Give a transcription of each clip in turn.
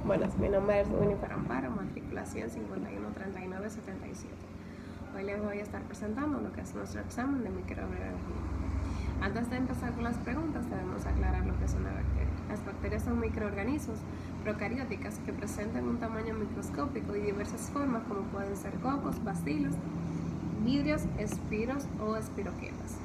Buenas, mi nombre es Winifred Amparo, matrícula 1513977. Hoy les voy a estar presentando lo que es nuestro examen de microbiología. Antes de empezar con las preguntas, debemos aclarar lo que es una bacteria. Las bacterias son microorganismos procarióticas que presentan un tamaño microscópico y diversas formas, como pueden ser cocos, bacilos, vidrios, espiros o espiroquetas.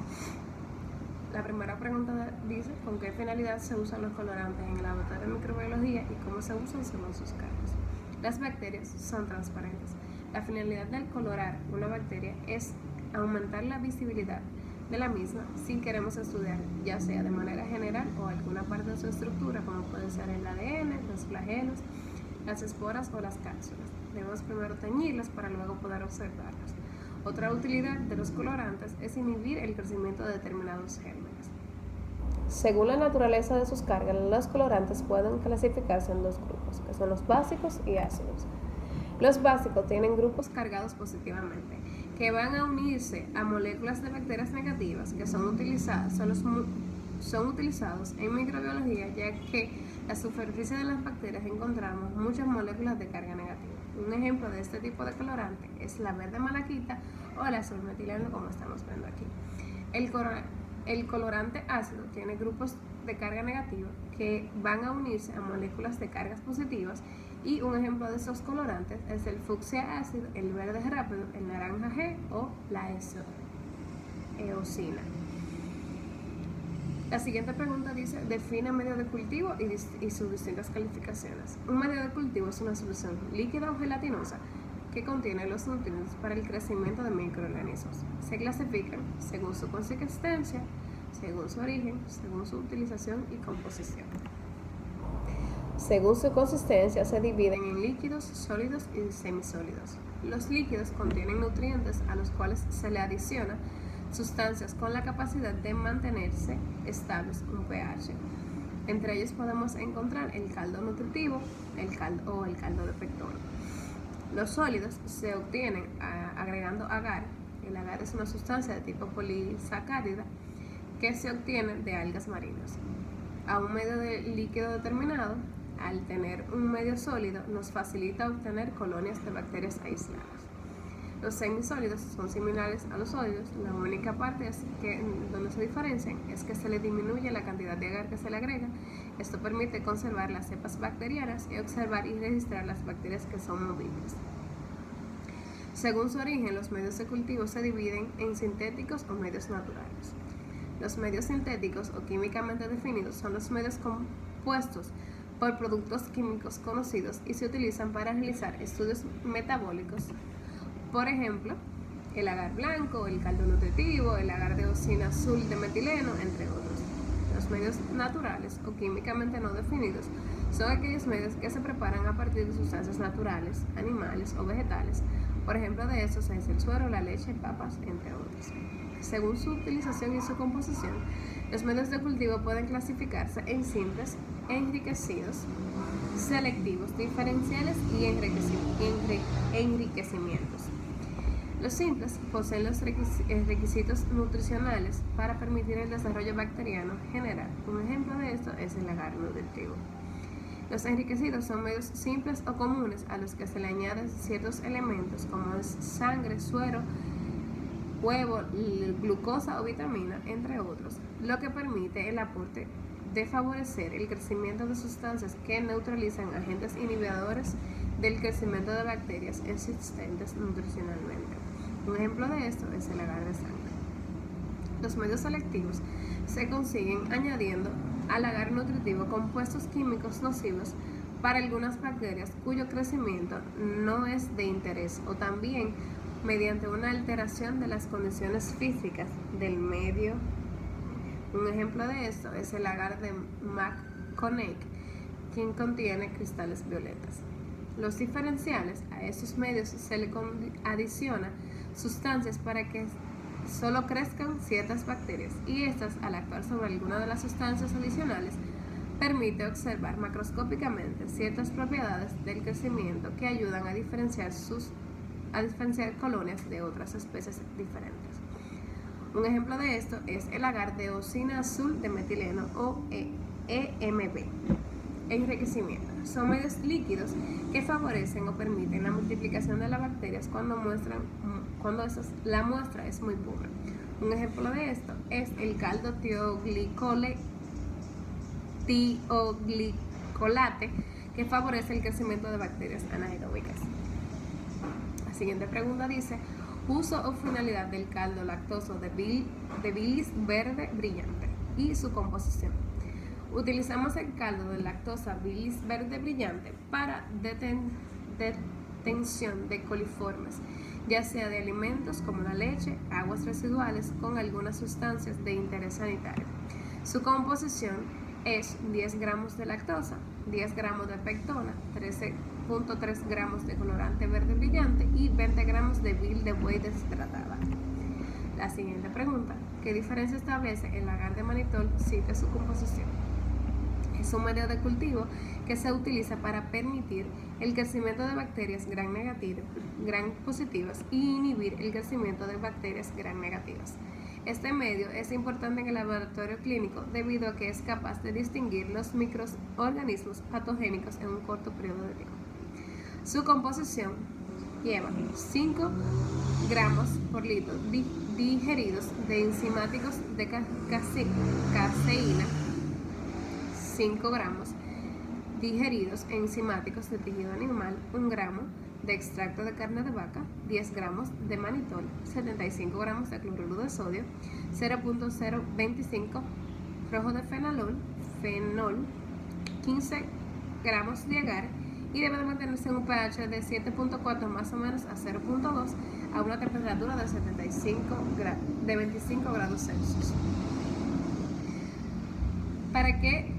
La primera pregunta dice: ¿con qué finalidad se usan los colorantes en el laboratorio de microbiología y cómo se usan según sus cargos? Las bacterias son transparentes. La finalidad del colorar una bacteria es aumentar la visibilidad de la misma si queremos estudiar, ya sea de manera general o alguna parte de su estructura, como puede ser el ADN, los flagelos, las esporas o las cápsulas. Debemos primero teñirlas para luego poder observarlas. Otra utilidad de los colorantes es inhibir el crecimiento de determinados gérmenes. Según la naturaleza de sus cargas, los colorantes pueden clasificarse en dos grupos, que son los básicos y ácidos. Los básicos tienen grupos cargados positivamente, que van a unirse a moléculas de bacterias negativas que son utilizados en microbiología, ya que en la superficie de las bacterias encontramos muchas moléculas de carga negativa. Un ejemplo de este tipo de colorante es la verde malaquita o el azul metileno, como estamos viendo aquí. El colorante ácido tiene grupos de carga negativa que van a unirse a moléculas de cargas positivas, y un ejemplo de estos colorantes es el fucsia ácido, el verde rápido, el naranja G o la eosina. La siguiente pregunta dice: define medio de cultivo y sus distintas calificaciones. Un medio de cultivo es una solución líquida o gelatinosa que contiene los nutrientes para el crecimiento de microorganismos. Se clasifican según su consistencia, según su origen, según su utilización y composición. Según su consistencia se dividen en líquidos, sólidos y semisólidos. Los líquidos contienen nutrientes a los cuales se le adiciona sustancias con la capacidad de mantenerse estables un pH. Entre ellos podemos encontrar el caldo nutritivo o el caldo de pectorio. Los sólidos se obtienen agregando agar. El agar es una sustancia de tipo polisacárida que se obtiene de algas marinas. A un medio de líquido determinado, al tener un medio sólido, nos facilita obtener colonias de bacterias aisladas. Los semisólidos son similares a los sólidos. La única parte donde se diferencian es que se le disminuye la cantidad de agar que se le agrega. Esto permite conservar las cepas bacterianas y observar y registrar las bacterias que son movibles. Según su origen, los medios de cultivo se dividen en sintéticos o medios naturales. Los medios sintéticos o químicamente definidos son los medios compuestos por productos químicos conocidos y se utilizan para realizar estudios metabólicos. Por ejemplo, el agar blanco, el caldo nutritivo, el agar de eosina azul de metileno, entre otros. Los medios naturales o químicamente no definidos son aquellos medios que se preparan a partir de sustancias naturales, animales o vegetales. Por ejemplo, de estos es el suero, la leche, papas, entre otros. Según su utilización y su composición, los medios de cultivo pueden clasificarse en simples, enriquecidos, selectivos, diferenciales y enriquecimientos. Los simples poseen los requisitos nutricionales para permitir el desarrollo bacteriano general. Un ejemplo de esto es el agar nutritivo. Los enriquecidos son medios simples o comunes a los que se le añaden ciertos elementos como es sangre, suero, huevo, glucosa o vitamina, entre otros, lo que permite el aporte de favorecer el crecimiento de sustancias que neutralizan agentes inhibidores del crecimiento de bacterias existentes nutricionalmente. Un ejemplo de esto es el agar de sangre. Los medios selectivos se consiguen añadiendo al agar nutritivo compuestos químicos nocivos para algunas bacterias cuyo crecimiento no es de interés, o también mediante una alteración de las condiciones físicas del medio. Un ejemplo de esto es el agar de McCormick, quien contiene cristales violetas. Los diferenciales: a estos medios se le adiciona sustancias para que solo crezcan ciertas bacterias, y estas, al actuar sobre alguna de las sustancias adicionales, permite observar macroscópicamente ciertas propiedades del crecimiento que ayudan a diferenciar colonias de otras especies diferentes. Un ejemplo de esto es el agar de eosina azul de metileno o EMB. enriquecimiento. Son medios líquidos que favorecen o permiten la multiplicación de las bacterias cuando la muestra es muy pura. Un ejemplo de esto es el caldo tioglicolate, que favorece el crecimiento de bacterias anaeróbicas. La siguiente pregunta dice: uso o finalidad del caldo lactoso de bilis verde brillante y su composición. Utilizamos el caldo de lactosa bilis verde brillante para detención de coliformes, ya sea de alimentos como la leche, aguas residuales con algunas sustancias de interés sanitario. Su composición es 10 gramos de lactosa, 10 gramos de pectona, 13.3 gramos de colorante verde brillante y 20 gramos de bil de buey deshidratada. La siguiente pregunta: ¿qué diferencia establece el agar de manitol? Cita su composición. Es un medio de cultivo que se utiliza para permitir el crecimiento de bacterias gram positivas y inhibir el crecimiento de bacterias gram negativas. Este medio es importante en el laboratorio clínico debido a que es capaz de distinguir los microorganismos patogénicos en un corto periodo de tiempo. Su composición lleva 5 gramos por litro digeridos de enzimáticos de caseína, 5 gramos digeridos enzimáticos de tejido animal, 1 gramo de extracto de carne de vaca, 10 gramos de manitol, 75 gramos de cloruro de sodio, 0.025 rojo de fenol, 15 gramos de agar, y debe de mantenerse en un pH de 7.4 más o menos a 0.2 a una temperatura de 25 grados Celsius. ¿Para qué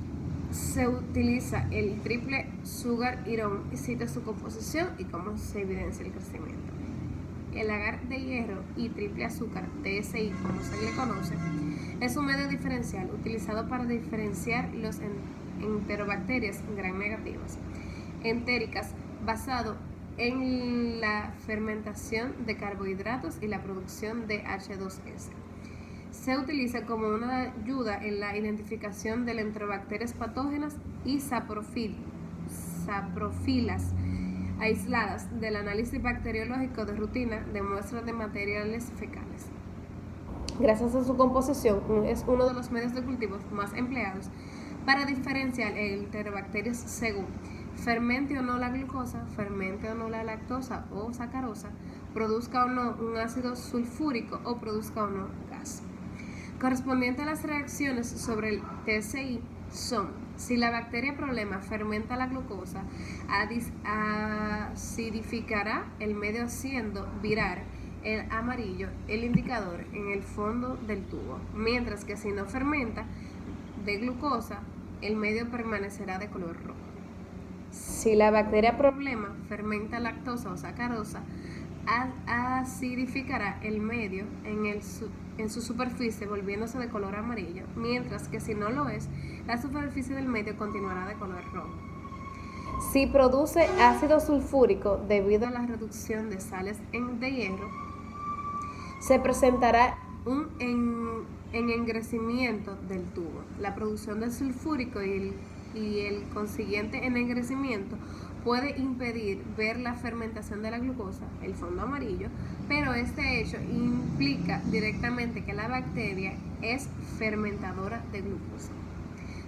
se utiliza el triple sugar iron? Cita su composición y cómo se evidencia el crecimiento. El agar de hierro y triple azúcar, TSI como se le conoce, es un medio diferencial utilizado para diferenciar los enterobacterias gram negativas entéricas, basado en la fermentación de carbohidratos y la producción de H2S. Se utiliza como una ayuda en la identificación de enterobacterias patógenas y saprofilas aisladas del análisis bacteriológico de rutina de muestras de materiales fecales. Gracias a su composición, es uno de los medios de cultivo más empleados para diferenciar enterobacterias según fermente o no la glucosa, fermente o no la lactosa o sacarosa, produzca o no un ácido sulfúrico o produzca o no gas. Correspondiente a las reacciones sobre el TSI son: si la bacteria problema fermenta la glucosa, acidificará el medio haciendo virar el amarillo el indicador en el fondo del tubo, mientras que si no fermenta de glucosa, el medio permanecerá de color rojo. Si la bacteria problema fermenta lactosa o sacarosa, acidificará el medio en su superficie volviéndose de color amarillo, mientras que si no lo es, la superficie del medio continuará de color rojo. Si produce ácido sulfúrico debido a la reducción de sales de hierro, se presentará un ennegrecimiento del tubo. La producción de sulfúrico y el consiguiente ennegrecimiento puede impedir ver la fermentación de la glucosa, el fondo amarillo, pero este hecho implica directamente que la bacteria es fermentadora de glucosa.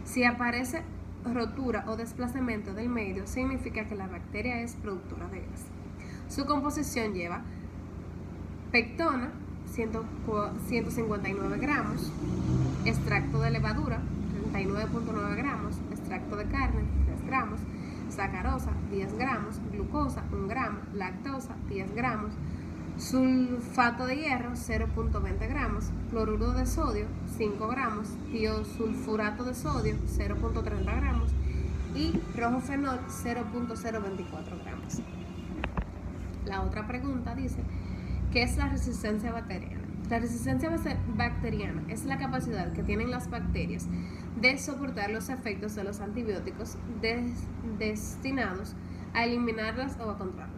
Si aparece rotura o desplazamiento del medio, significa que la bacteria es productora de gas. Su composición lleva pectona, 159 gramos, extracto de levadura, 39.9 gramos, extracto de carne, 3 gramos, sacarosa, 10 gramos, glucosa, 1 gramo, lactosa, 10 gramos, sulfato de hierro, 0.20 gramos, cloruro de sodio, 5 gramos, tiosulfurato de sodio, 0.30 gramos y rojo fenol, 0.024 gramos. La otra pregunta dice: ¿qué es la resistencia bacteriana? La resistencia bacteriana es la capacidad que tienen las bacterias de soportar los efectos de los antibióticos destinados a eliminarlas o a controlarlas.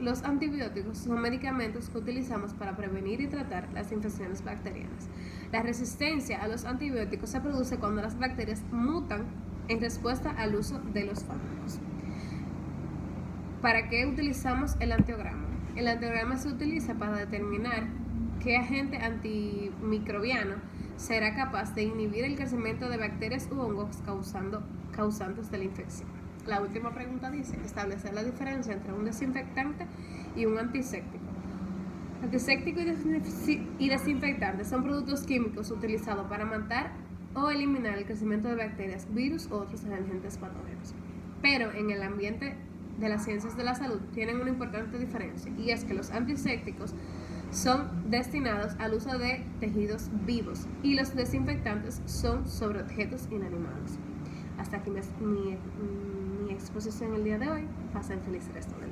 Los antibióticos son medicamentos que utilizamos para prevenir y tratar las infecciones bacterianas. La resistencia a los antibióticos se produce cuando las bacterias mutan en respuesta al uso de los fármacos. ¿Para qué utilizamos el antiograma? El antiograma se utiliza para determinar qué agente antimicrobiano será capaz de inhibir el crecimiento de bacterias u hongos causantes de la infección. La última pregunta dice, establecer la diferencia entre un desinfectante y un antiséptico. Antiséptico y desinfectante son productos químicos utilizados para matar o eliminar el crecimiento de bacterias, virus u otros agentes patógenos. Pero en el ambiente de las ciencias de la salud tienen una importante diferencia, y es que los antisépticos son destinados al uso de tejidos vivos y los desinfectantes son sobre objetos inanimados. Hasta aquí mi exposición el día de hoy. Pasen feliz resto del día.